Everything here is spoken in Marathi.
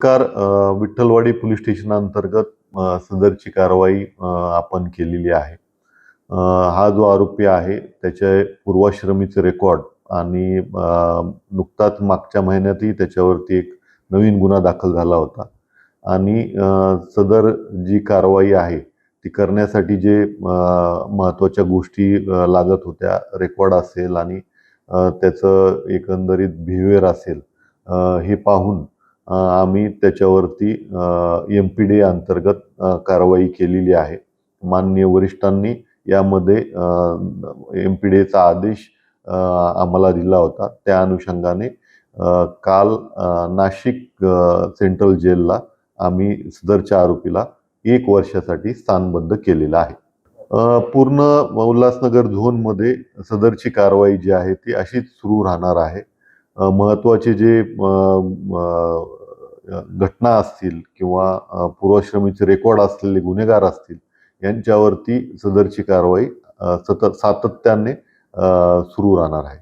कार विठ्ठलवाडी पोलीस स्टेशनांतर्गत सदरची कारवाई आपण केलेली आहे. हा जो आरोपी आहे त्याचे पूर्वाश्रमीचे रेकॉर्ड आणि नुकताच मागच्या महिन्यातही त्याच्यावरती एक नवीन गुन्हा दाखल झाला होता आणि सदर जी कारवाई आहे ती करण्यासाठी जे महत्त्वाच्या गोष्टी लागत होत्या, रेकॉर्ड असेल आणि त्याचं एकंदरीत बिहेवियर असेल, हे पाहून आम्ही त्याच्यावरती MPDA अंतर्गत कारवाई केलेली आहे. माननीय वरिष्ठांनी यामध्ये MPDAचा आदेश आम्हाला दिला होता. त्या अनुषंगाने काल नाशिक सेंट्रल जेलला आम्ही सदरच्या आरोपीला 1 वर्षासाठी स्थानबद्ध केलेलं आहे. पूर्ण उल्हासनगर झोनमध्ये सदरची कारवाई जी आहे ती अशीच सुरू राहणार आहे. महत्त्वाचे जे घटना असतील किंवा पूर्वाश्रमीचे रेकॉर्ड असलेले गुन्हेगार असतील यांच्यावरती सदरची कारवाई सातत्याने सुरू राहणार आहे.